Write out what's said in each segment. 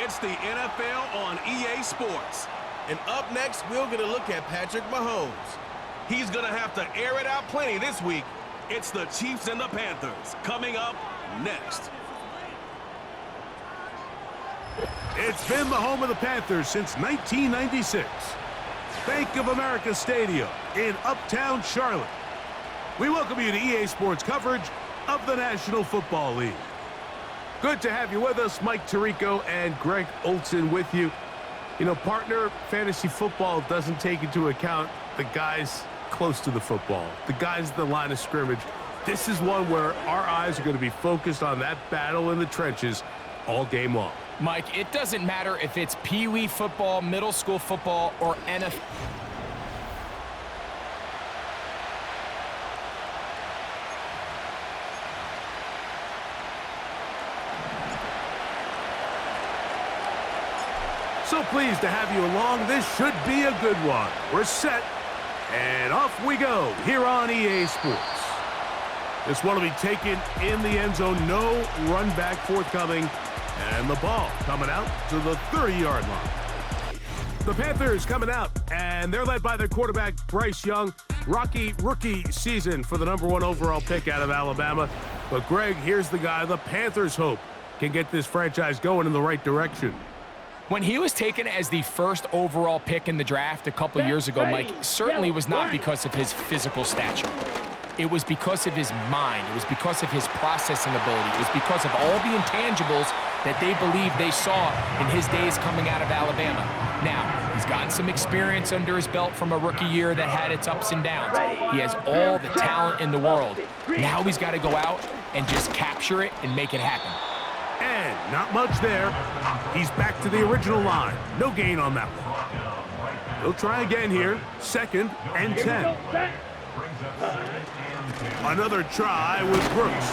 It's the NFL on EA Sports. And up next, we'll get a look at Patrick Mahomes. He's going to have to air it out plenty this week. It's the Chiefs and the Panthers coming up next. It's been the home of the Panthers since 1996. Bank of America Stadium in Uptown Charlotte. We welcome you to EA Sports coverage of the National Football League. Good to have you with us. Mike Tirico and Greg Olson with you. You know, partner, fantasy football doesn't take into account the guys close to the football, the guys at the line of scrimmage. This is one where our eyes are going to be focused on that battle in the trenches all game long. Mike, it doesn't matter if it's Pee-wee football, middle school football, or NFL. So pleased to have you along. This should be a good one. We're set, and off we go here on EA Sports. This one will be taken in the end zone. No run back forthcoming, and the ball coming out to the 30-yard line. The Panthers coming out, and they're led by their quarterback, Bryce Young. Rocky rookie season for the #1 overall pick out of Alabama. But, Greg, here's the guy the Panthers hope can get this franchise going in the right direction. When he was taken as the first overall pick in the draft a couple years ago, Mike, certainly was not because of his physical stature. It was because of his mind. It was because of his processing ability. It was because of all the intangibles that they believed they saw in his days coming out of Alabama. Now, he's gotten some experience under his belt from a rookie year that had its ups and downs. He has all the talent in the world. Now he's got to go out and just capture it and make it happen. And not much there. He's back to the original line. No gain on that one. He'll try again here. 2nd and 10. Another try with Brooks.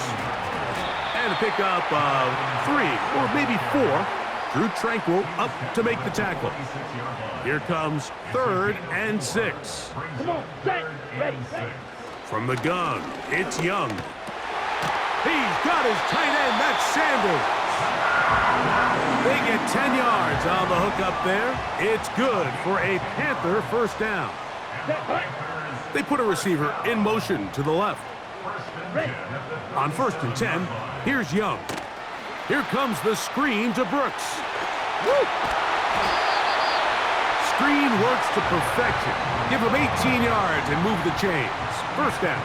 And a pickup of 3 or maybe 4. Drew Tranquil up to make the tackle. Here comes 3rd and 6. From the gun, it's Young. He's got his tight end. That's Sanders. They get 10 yards on the hook up there. It's good for a Panther first down. They put a receiver in motion to the left. On 1st and 10, here's Young. Here comes the screen to Brooks. Screen works to perfection. Give him 18 yards and move the chains. First down.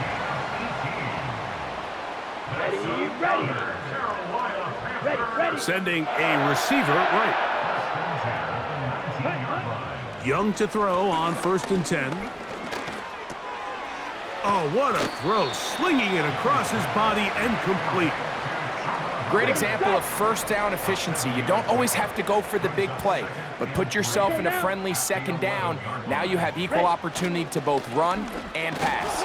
Ready. Sending a receiver right. Young to throw on 1st and 10. Oh, what a throw. Slinging it across his body and complete. Great example of first down efficiency. You don't always have to go for the big play, but put yourself in a friendly 2nd down. Now you have equal opportunity to both run and pass.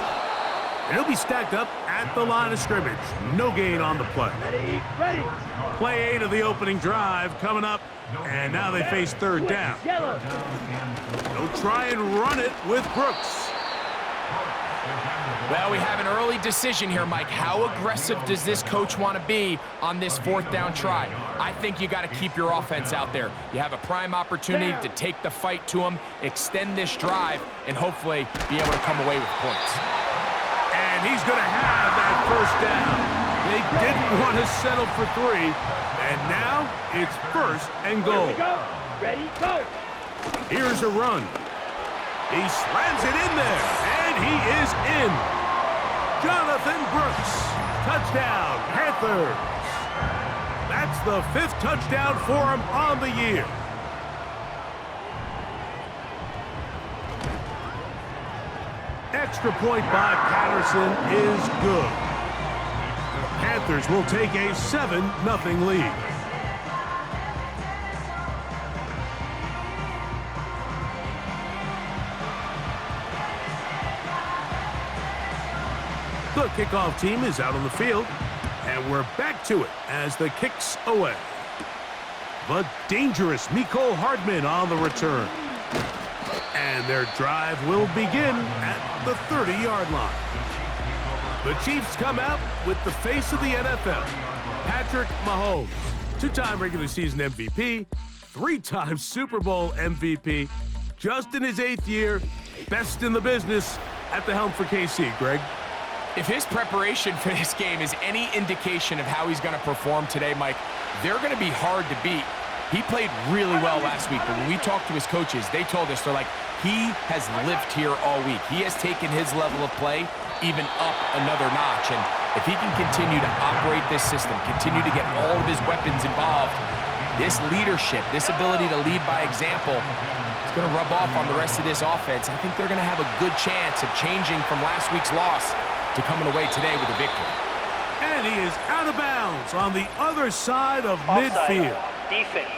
And he'll be stacked up at the line of scrimmage. No gain on the play. Play 8 of the opening drive coming up, and now they face 3rd down. They'll try and run it with Brooks. Well, we have an early decision here, Mike. How aggressive does this coach want to be on this 4th down try? I think you got to keep your offense out there. You have a prime opportunity to take the fight to him, extend this drive, and hopefully be able to come away with points. And he's going to have that first down. They didn't want to settle for 3, and now it's 1st and goal. Ready, go. Here's a run. He slams it in there, and he is in. Jonathan Brooks, touchdown, Panthers. That's the 5th touchdown for him on the year. Extra point by Patterson is good. The Panthers will take a 7-0 lead. The kickoff team is out on the field, and we're back to it as the kick's away. The dangerous Mecole Hardman on the return. And their drive will begin at the 30-yard line. The Chiefs come out with the face of the NFL, Patrick Mahomes. Two-time regular season MVP, three-time Super Bowl MVP, just in his 8th year, best in the business at the helm for KC, Greg. If his preparation for this game is any indication of how he's going to perform today, Mike, they're going to be hard to beat. He played really well last week, but when we talked to his coaches, they told us, they're like, he has lived here all week. He has taken his level of play even up another notch, and if he can continue to operate this system, continue to get all of his weapons involved, this leadership, this ability to lead by example, is going to rub off on the rest of this offense. I think they're going to have a good chance of changing from last week's loss to coming away today with a victory. And he is out of bounds on the other side of Offside. midfield. Defense.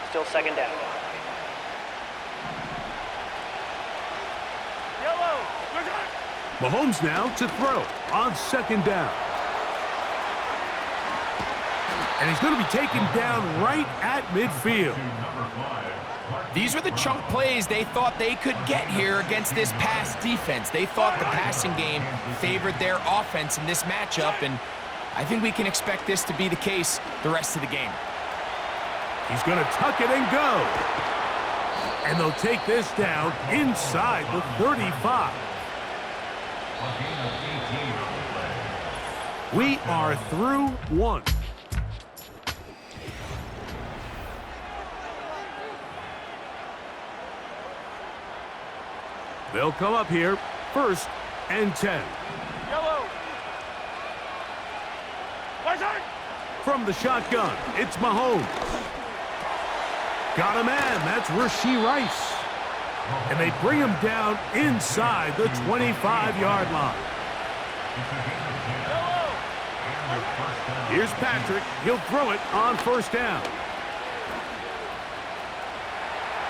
Still second down. Mahomes now to throw on second down. And he's going to be taken down right at midfield. These were the chunk plays they thought they could get here against this pass defense. They thought the passing game favored their offense in this matchup, and I think we can expect this to be the case the rest of the game. He's going to tuck it and go. And they'll take this down inside the 35. We are through one. They'll come up here, 1st and 10. From the shotgun, it's Mahomes. Got a man, that's Rashee Rice. And they bring him down inside the 25-yard line. Here's Patrick. He'll throw it on 1st down.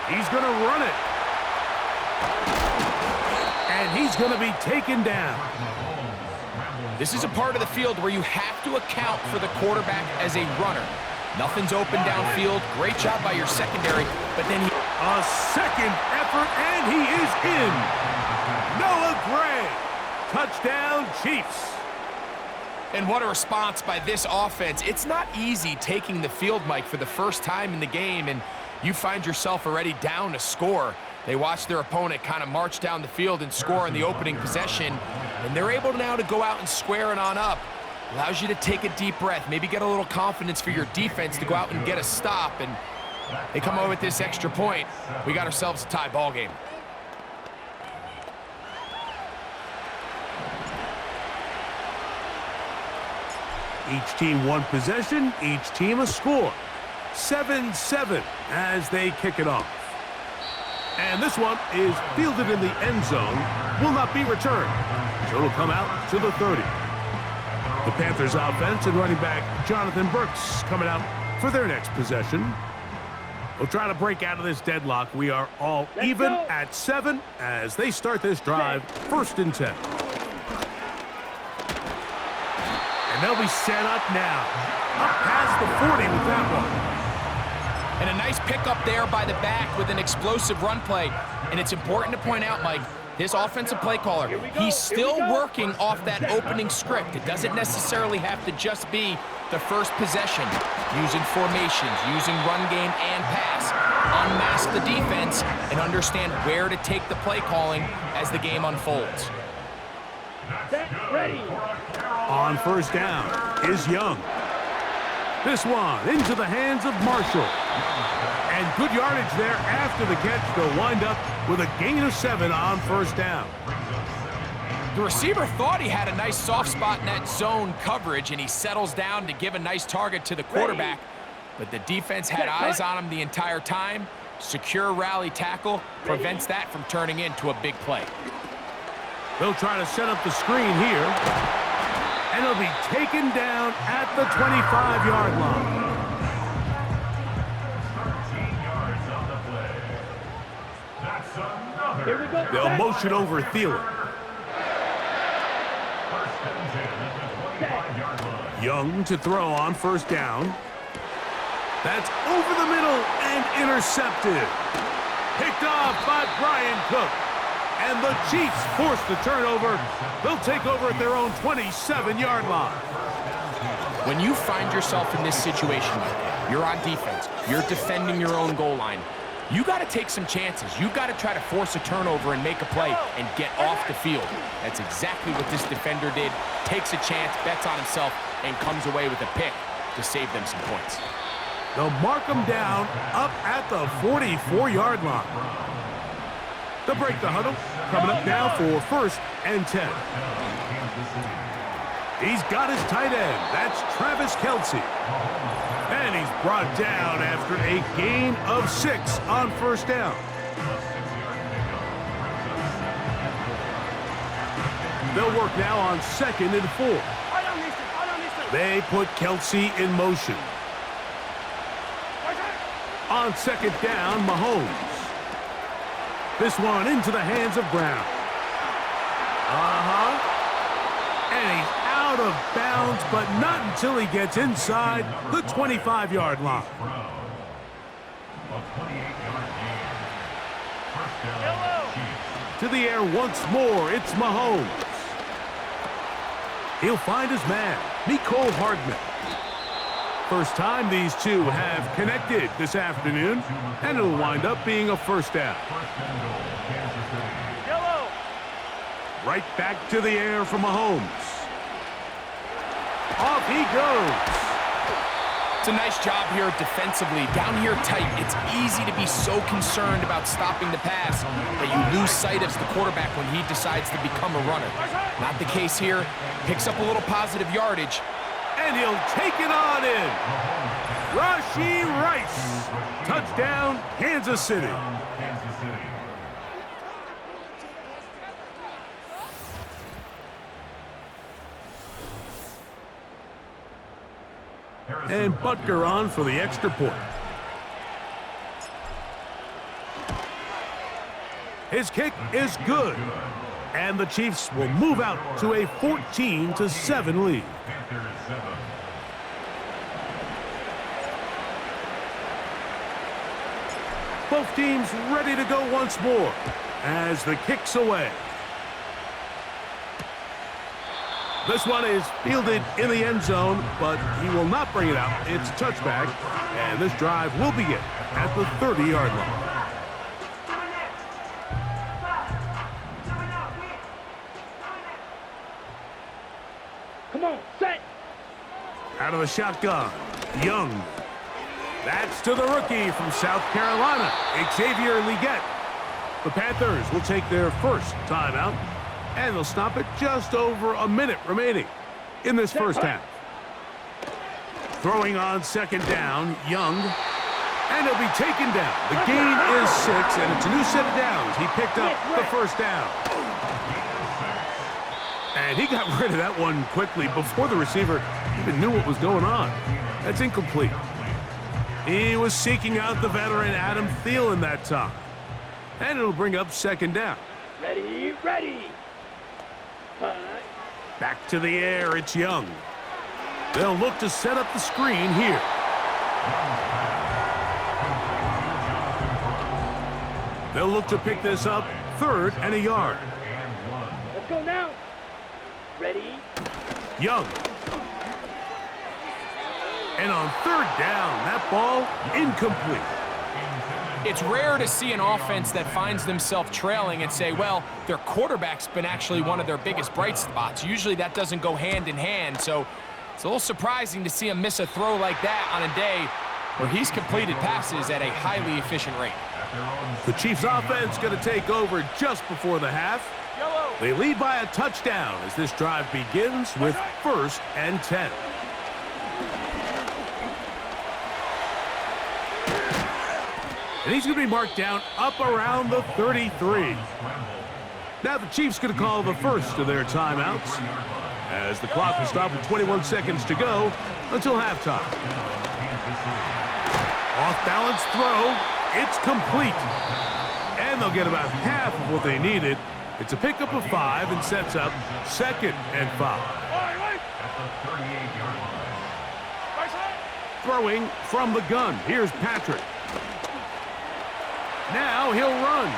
He's going to run it. And he's going to be taken down. This is a part of the field where you have to account for the quarterback as a runner. Nothing's open downfield. Great job by your secondary, but then a second effort, and he is in. Noah Gray. Touchdown, Chiefs. And what a response by this offense. It's not easy taking the field, Mike, for the first time in the game, and you find yourself already down a score. They watch their opponent kind of march down the field and score in the opening possession, and they're able now to go out and square it on up. Allows you to take a deep breath, maybe get a little confidence for your defense to go out and get a stop, and they come away with this extra point. We got ourselves a tie ball game. Each team one possession, each team a score. 7-7 as they kick it off. And this one is fielded in the end zone, will not be returned. So it'll come out to the 30. The Panthers offense and running back Jonathan Burks coming out for their next possession. We'll try to break out of this deadlock. We are all even at 7 as they start this drive, 1st and 10. And they'll be set up now. Up past the 40 with that one. And a nice pickup there by the back with an explosive run play. And it's important to point out, Mike, this offensive play caller, he's still working off that opening script. It doesn't necessarily have to just be the first possession. Using formations, using run game and pass. Unmask the defense and understand where to take the play calling as the game unfolds. Set, ready. On 1st down is Young. This one into the hands of Marshall. And good yardage there after the catch to wind up with a gain of 7 on 1st down. The receiver thought he had a nice soft spot in that zone coverage, and he settles down to give a nice target to the quarterback. But the defense had eyes on him the entire time. Secure rally tackle prevents that from turning into a big play. They'll try to set up the screen here. And it'll be taken down at the 25-yard line. They'll motion over Thielen. Young to throw on 1st down. That's over the middle and intercepted. Picked off by Brian Cook. And the Chiefs force the turnover. They'll take over at their own 27-yard line. When you find yourself in this situation, you're on defense, you're defending your own goal line, you got to take some chances. You got to try to force a turnover and make a play and get off the field. That's exactly what this defender did. Takes a chance, bets on himself, and comes away with a pick to save them some points. They'll mark them down up at the 44-yard line. They'll break the huddle. Coming up now for 1st and 10. He's got his tight end. That's Travis Kelce. And he's brought down after a gain of 6 on 1st down. They'll work now on 2nd and 4. They put Kelce in motion. On 2nd down, Mahomes. This one into the hands of Brown. And he's out of bounds, but not until he gets inside the 25-yard line. To the air once more, it's Mahomes. He'll find his man, Mecole Hardman. First time these two have connected this afternoon, and it'll wind up being a 1st down. Right back to the air for Mahomes. Off he goes. It's a nice job here defensively. Down here tight, it's easy to be so concerned about stopping the pass that you lose sight of the quarterback when he decides to become a runner. Not the case here. Picks up a little positive yardage. And he'll take it on in. Rashee Rice. Touchdown, Kansas City. And Butker on for the extra point. His kick is good. And the Chiefs will move out to a 14-7 lead. Both teams ready to go once more as the kick's away. This one is fielded in the end zone, but he will not bring it out. It's touchback, and this drive will begin at the 30-yard line. Come on, set. Out of the shotgun, Young. That's to the rookie from South Carolina, Xavier Legette. The Panthers will take their first timeout, and they'll stop it just over a minute remaining in this first half. Throwing on 2nd down, Young. And he'll be taken down. The gain is 6, and it's a new set of downs. He picked up the 1st down. And he got rid of that one quickly before the receiver even knew what was going on. That's incomplete. He was seeking out the veteran Adam Thielen that time. And it'll bring up 2nd down. Ready, ready. Back to the air, it's Young. They'll look to set up the screen here. They'll look to pick this up 3rd and a yard. Let's go now. Ready. Young. And on 3rd down, that ball incomplete. It's rare to see an offense that finds themselves trailing and say, well, their quarterback's been actually one of their biggest bright spots. Usually that doesn't go hand in hand, so it's a little surprising to see him miss a throw like that on a day where he's completed passes at a highly efficient rate. The Chiefs offense going to take over just before the half. They lead by a touchdown as this drive begins with 1st and 10. And he's going to be marked down up around the 33. Now the Chiefs going to call the first of their timeouts as the clock will stop with 21 seconds to go until halftime. Off-balance throw. It's complete. And they'll get about half of what they needed. It's a pickup of 5 and sets up 2nd and 5. Throwing from the gun. Here's Patrick. Now he'll run.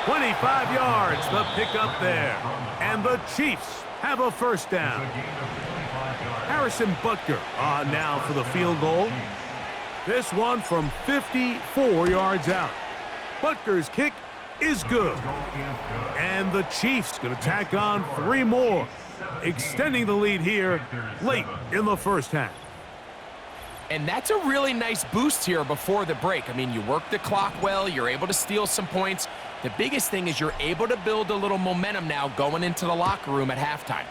25 yards, the pickup there. And the Chiefs have a first down. Harrison Butker on now for the field goal. This one from 54 yards out. Butker's kick is good. And the Chiefs going to tack on 3 more, extending the lead here late in the first half. And that's a really nice boost here before the break. I mean, you work the clock well, you're able to steal some points. The biggest thing is you're able to build a little momentum now going into the locker room at halftime.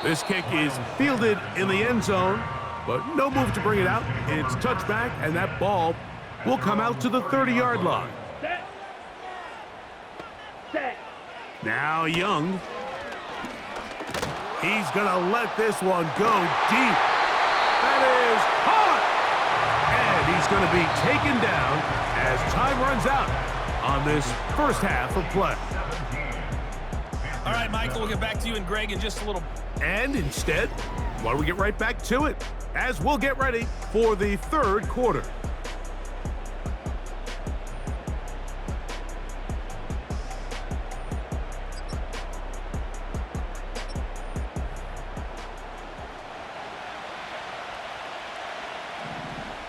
This kick is fielded in the end zone, but no move to bring it out. It's touchback, and that ball will come out to the 30-yard line. Set. Set. Now Young. He's going to let this one go deep. That is caught! And he's going to be taken down as time runs out on this first half of play. All right, Michael, we'll get back to you and Greg in just a little. And instead, why don't we get right back to it as we'll get ready for the third quarter.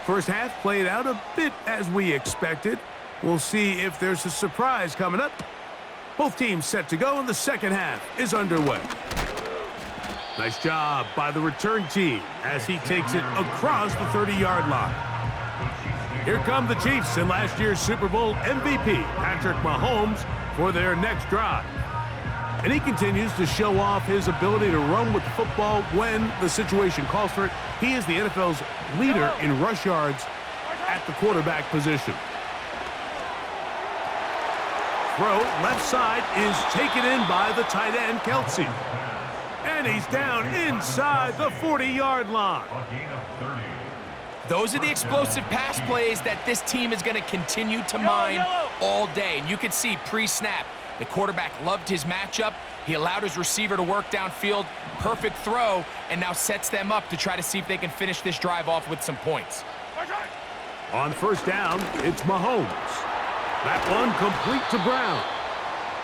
First half played out a bit as we expected. We'll see if there's a surprise coming up. Both teams set to go, and the second half is underway. Nice job by the return team as he takes it across the 30-yard line. Here come the Chiefs and last year's Super Bowl MVP, Patrick Mahomes, for their next drive. And he continues to show off his ability to run with the football when the situation calls for it. He is the NFL's leader in rush yards at the quarterback position. Throw left side is taken in by the tight end, Kelsey. And he's down inside the 40-yard line. Those are the explosive pass plays that this team is going to continue to mine all day. And you can see pre-snap, the quarterback loved his matchup. He allowed his receiver to work downfield. Perfect throw, and now sets them up to try to see if they can finish this drive off with some points. On first down, it's Mahomes. That one complete to Brown.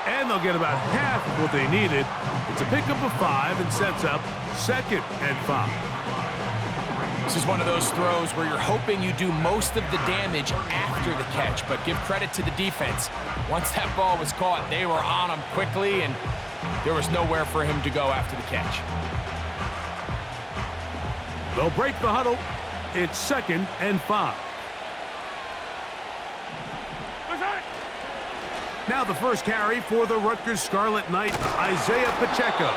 And they'll get about half of what they needed. It's a pickup of 5 and sets up 2nd and 5. This is one of those throws where you're hoping you do most of the damage after the catch, but give credit to the defense. Once that ball was caught, they were on him quickly, and there was nowhere for him to go after the catch. They'll break the huddle. It's 2nd and 5. Now the first carry for the Rutgers Scarlet Knight, Isaiah Pacheco.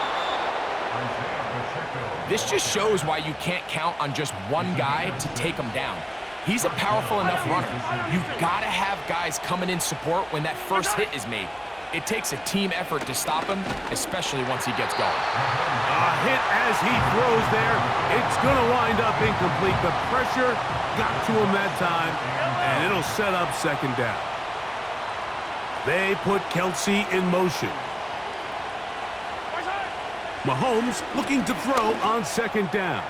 This just shows why you can't count on just one guy to take him down. He's a powerful enough runner. You've got to have guys coming in support when that first hit is made. It takes a team effort to stop him, especially once he gets going. A hit as he throws there. It's going to wind up incomplete. The pressure got to him that time, and it'll set up 2nd down. They put Kelsey in motion. Mahomes looking to throw on 2nd down.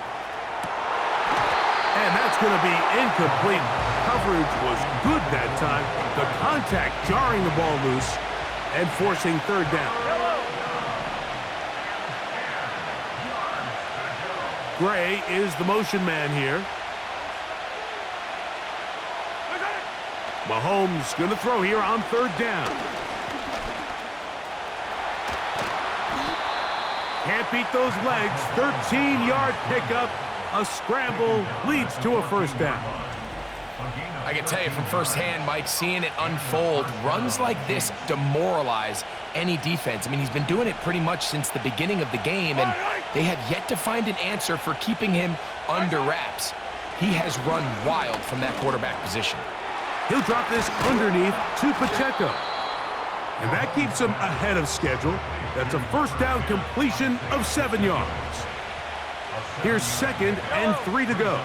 And that's going to be incomplete. Coverage was good that time. The contact jarring the ball loose and forcing 3rd down. Gray is the motion man here. Mahomes going to throw here on 3rd down. Can't beat those legs. 13-yard pickup. A scramble leads to a first down. I can tell you from firsthand, Mike, seeing it unfold, runs like this demoralize any defense. I mean, he's been doing it pretty much since the beginning of the game, and they have yet to find an answer for keeping him under wraps. He has run wild from that quarterback position. He'll drop this underneath to Pacheco. And that keeps him ahead of schedule. That's a first down completion of 7 yards. Here's 2nd and 3 to go.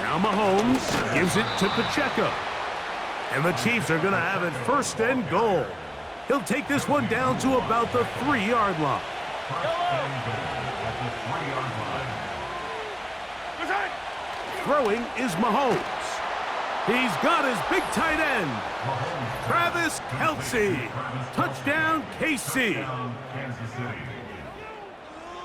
Now Mahomes gives it to Pacheco. And the Chiefs are going to have it 1st and goal. He'll take this one down to about the 3-yard line. Throwing is Mahomes. He's got his big tight end, Travis Kelce. Touchdown, KC.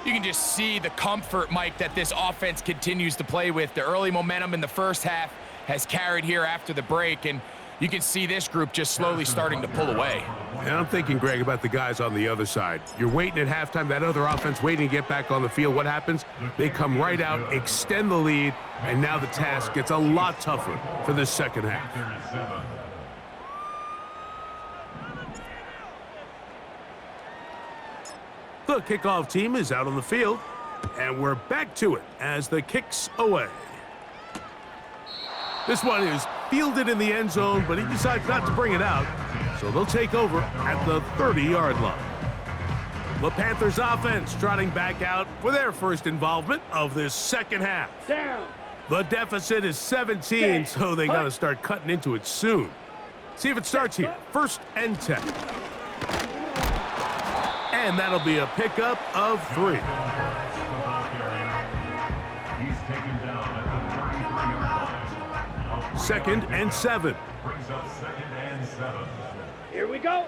You can just see the comfort, Mike, that this offense continues to play with. The early momentum in the first half has carried here after the break, and you can see this group just slowly starting to pull away. And I'm thinking, Greg, about the guys on the other side. You're waiting at halftime, that other offense waiting to get back on the field. What happens? They come right out, extend the lead, and now the task gets a lot tougher for this second half. The kickoff team is out on the field, and we're back to it as the kick's away. This one is fielded in the end zone, but he decides not to bring it out, so they'll take over at the 30-yard line. The Panthers offense trotting back out for their first involvement of this second half. Down. The deficit is 17, so they got to start cutting into it soon. See if it starts here. 1st and 10. And that'll be a pickup of 3. He's taken down at the 33-yard line. 2nd and 7. Brings up 2nd and 7. Here we go.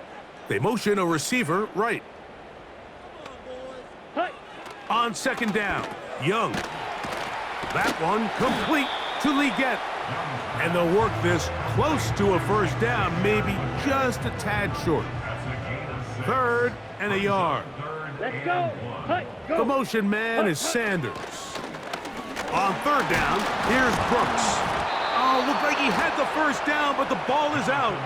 They motion a receiver right. Hut. On 2nd down, Young. That one complete to Leggett. And they'll work this close to a 1st down, maybe just a tad short. 3rd and a yard. Let's go. Hut. Go. The motion man is Sanders. On 3rd down, here's Brooks. Oh, looked like he had the 1st down, but the ball is out.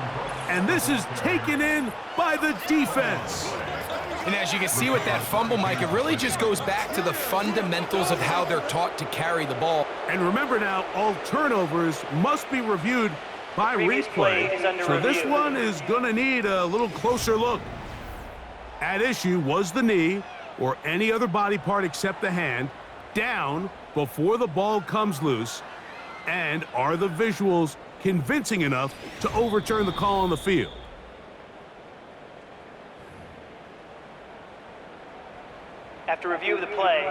And this is taken in by the defense. And as you can see with that fumble, Mike, it really just goes back to the fundamentals of how they're taught to carry the ball. And remember now, all turnovers must be reviewed by replay. So this one is going to need a little closer look. At issue was the knee, or any other body part except the hand, down before the ball comes loose. And are the visuals convincing enough to overturn the call on the field? After review of the play,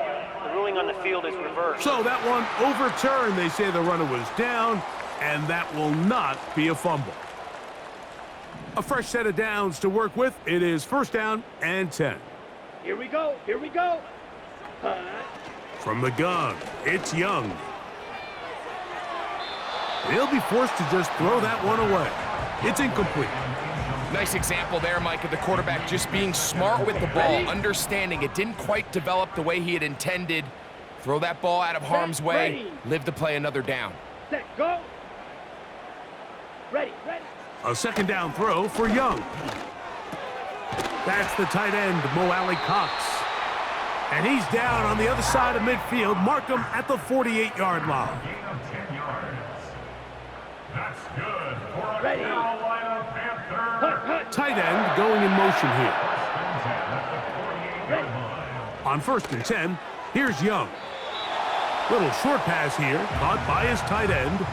the ruling on the field is reversed. So that one overturned. They say the runner was down, and that will not be a fumble. A fresh set of downs to work with. It is 1st down and 10. Here we go. Here we go. Hut. From the gun, it's Young. They'll be forced to just throw that one away. It's incomplete. Nice example there, Mike, of the quarterback just being smart with the ball, understanding it didn't quite develop the way he had intended. Throw that ball out of harm's way, live to play another down. Set. Go. Ready. Ready. A 2nd down throw for Young. That's the tight end, Mo Alley Cox. And he's down on the other side of midfield. Mark him at the 48-yard line. Gain of 10 yards. That's good for a Ready. Carolina Panthers. Hut. Hut. Tight end going in motion here. Ready. On 1st and 10, here's Young. Little short pass here, caught by his tight end.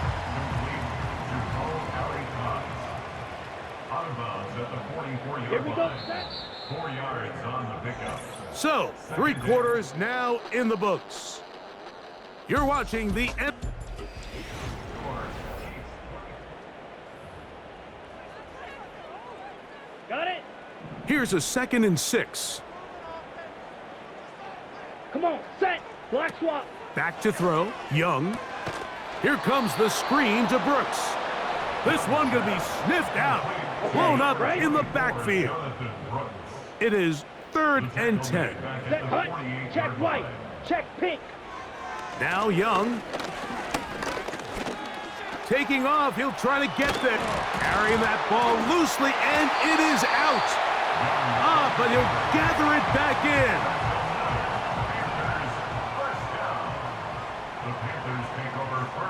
Out of bounds at the 44-yard Here we go. line. Set. 4 yards on the pickup. So, 3 quarters now in the books. You're watching the end. Got it. Here's a 2nd and 6. Come on. Set. Black swap. Back to throw, Young. Here comes the screen to Brooks. This one gonna be sniffed out, blown up in the backfield. It is 3rd and 10. Set. Hut. Check white. Check pink. Now Young. Taking off, he'll try to get there. Carrying that ball loosely, and it is out. But he'll gather it back in.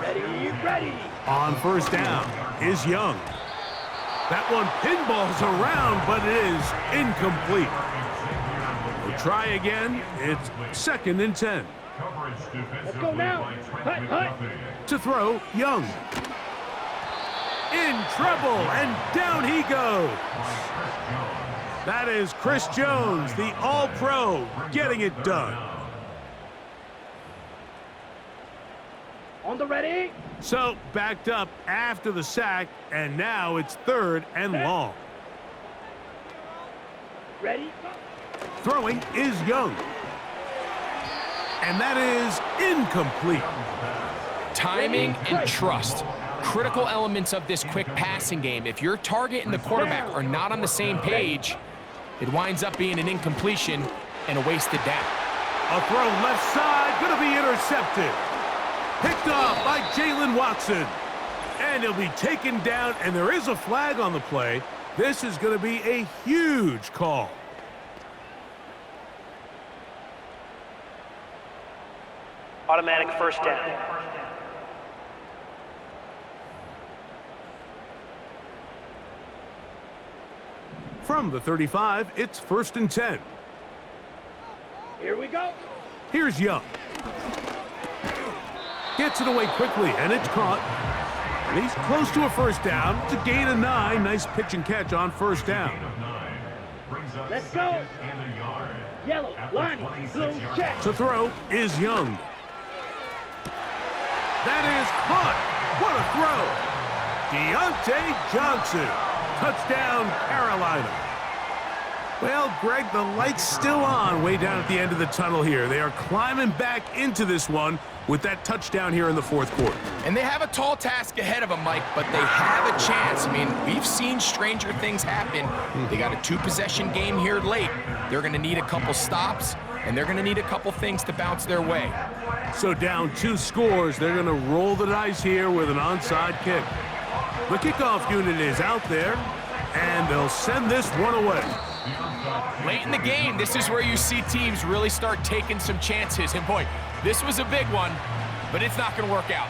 Ready. Ready. On 1st down is Young. That one pinballs around, but it is incomplete. We'll try again. It's 2nd and 10. Let's go now. Hut. Hut. To throw, Young. In trouble, and down he goes. That is Chris Jones, the All-Pro, getting it done. On the ready? So backed up after the sack, and now it's 3rd and long. Ready? Throwing is Young. And that is incomplete. Timing and trust. Critical elements of this quick passing game. If your target and the quarterback are not on the same page, it winds up being an incompletion and a wasted down. A throw left side, going to be intercepted. Picked off by Jalen Watson. And he'll be taken down, and there is a flag on the play. This is going to be a huge call. Automatic first down. From the 35, it's 1st and 10. Here we go. Here's Young. Gets it away quickly, and it's caught. And he's close to a first down. It's a gain of 9. Nice pitch and catch on first down. Let's go. Yellow, line, blue, check. To throw is Young. That is caught. What a throw. Deontay Johnson. Touchdown, Carolina. Well, Greg, the light's still on way down at the end of the tunnel here. They are climbing back into this one with that touchdown here in the 4th quarter. And they have a tall task ahead of them, Mike, but they have a chance. I mean, we've seen stranger things happen. They got a 2-possession game here late. They're going to need a couple stops, and they're going to need a couple things to bounce their way. So down 2 scores, they're going to roll the dice here with an onside kick. The kickoff unit is out there, and they'll send this one away. Late in the game, this is where you see teams really start taking some chances. And boy, this was a big one, but it's not going to work out.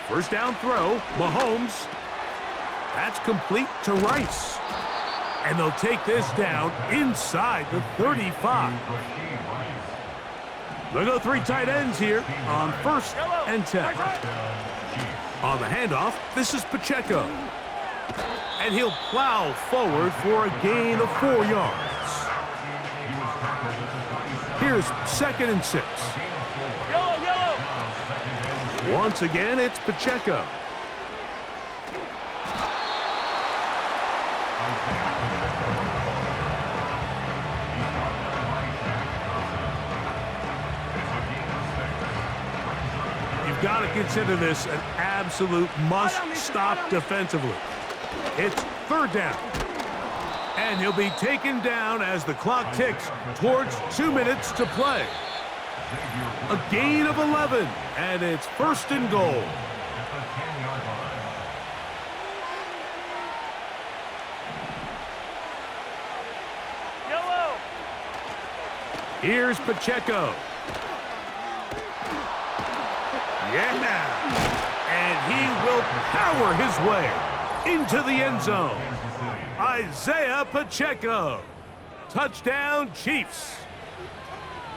First down throw, Mahomes. That's complete to Rice. And they'll take this down inside the 35. They'll go 3 tight ends here on 1st and 10. On the handoff, this is Pacheco. And he'll plow forward for a gain of 4 yards. Here's 2nd and 6. Once again, it's Pacheco. You've got to consider this an absolute must-stop defensively. It's 3rd down. And he'll be taken down as the clock ticks towards 2 minutes to play. A gain of 11, and it's 1st and goal. Here's Pacheco. Yeah, and he will power his way into the end zone. Isaiah Pacheco. Touchdown, Chiefs.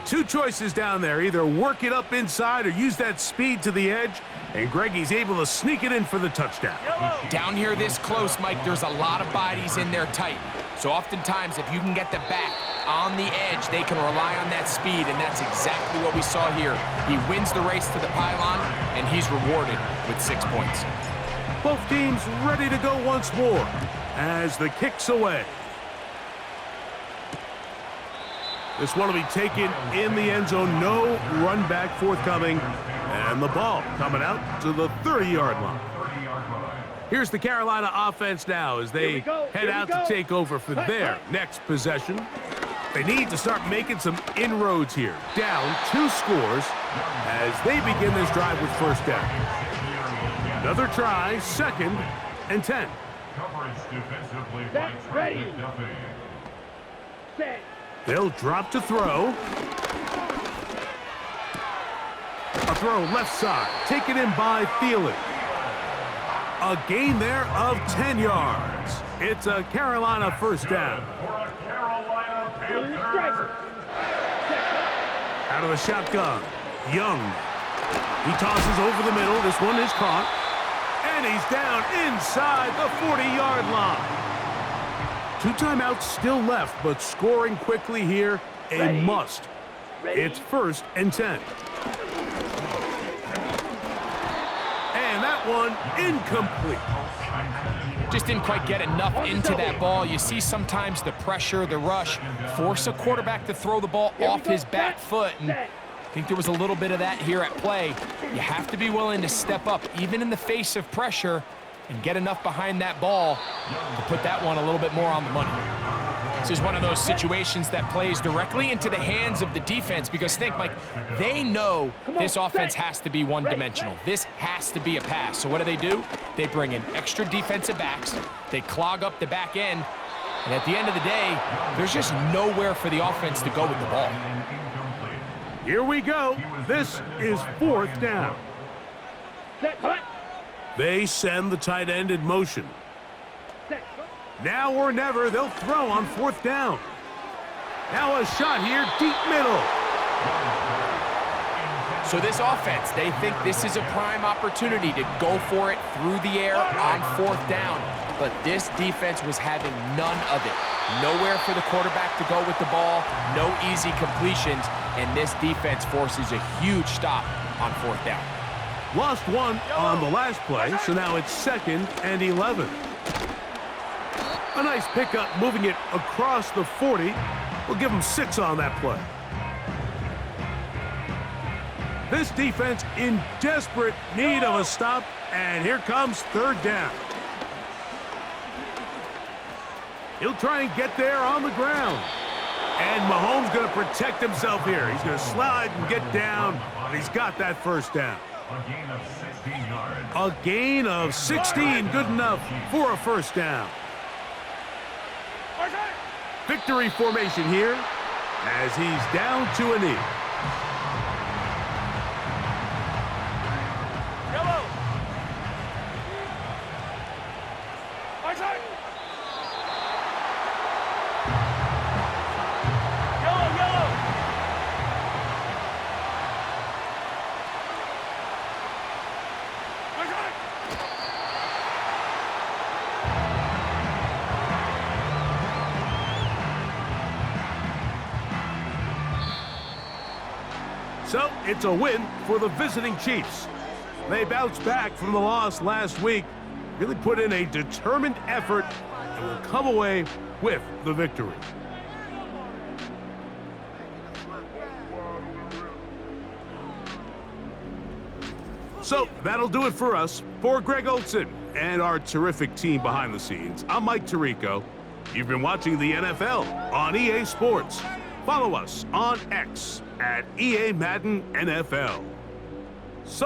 2 choices down there. Either work it up inside or use that speed to the edge. And Greggy's able to sneak it in for the touchdown. Down here this close, Mike, there's a lot of bodies in there tight. So oftentimes, if you can get the back on the edge, they can rely on that speed, and that's exactly what we saw here. He wins the race to the pylon, and he's rewarded with 6 points. Both teams ready to go once more as the kick's away. This one will be taken in the end zone. No run back forthcoming. And the ball coming out to the 30-yard line. Here's the Carolina offense now as they head out to take over for their next possession. They need to start making some inroads here. Down 2 scores as they begin this drive with 1st down. Another try, 2nd and 10. Coverage defensively by ready. Trent McDuffie. Set. They'll drop to throw. A throw left side, taken in by Thielen. A gain there of 10 yards. It's a Carolina 1st down. For a Carolina Panthers. Out of the shotgun, Young. He tosses over the middle. This one is caught. And he's down inside the 40-yard line. 2 timeouts still left, but scoring quickly here a must. It's 1st and 10. And that one incomplete. Just didn't quite get enough into that ball. You see sometimes the pressure, the rush, force a quarterback to throw the ball off his back foot. And I think there was a little bit of that here at play. You have to be willing to step up, even in the face of pressure, and get enough behind that ball to put that one a little bit more on the money. This is one of those situations that plays directly into the hands of the defense because think, Mike, they know this offense has to be one-dimensional. This has to be a pass. So what do? They bring in extra defensive backs. They clog up the back end. And at the end of the day, there's just nowhere for the offense to go with the ball. Here we go. This is 4th down. They send the tight end in motion. Now or never, they'll throw on 4th down. Now a shot here, deep middle. So this offense, they think this is a prime opportunity to go for it through the air on 4th down. But this defense was having none of it. Nowhere for the quarterback to go with the ball, no easy completions, and this defense forces a huge stop on 4th down. Lost one on the last play, so now it's 2nd and 11. A nice pickup moving it across the 40. We'll give them 6 on that play. This defense in desperate need of a stop, and here comes 3rd down. He'll try and get there on the ground. And Mahomes going to protect himself here. He's going to slide and get down, and he's got that 1st down. A gain of 16 yards. A gain of 16, good enough for a 1st down. Victory formation here as he's down to a knee. So it's a win for the visiting Chiefs. They bounced back from the loss last week, really put in a determined effort, and will come away with the victory. So that'll do it for us. For Greg Olson and our terrific team behind the scenes, I'm Mike Tirico. You've been watching the NFL on EA Sports. Follow us on X at EA Madden NFL.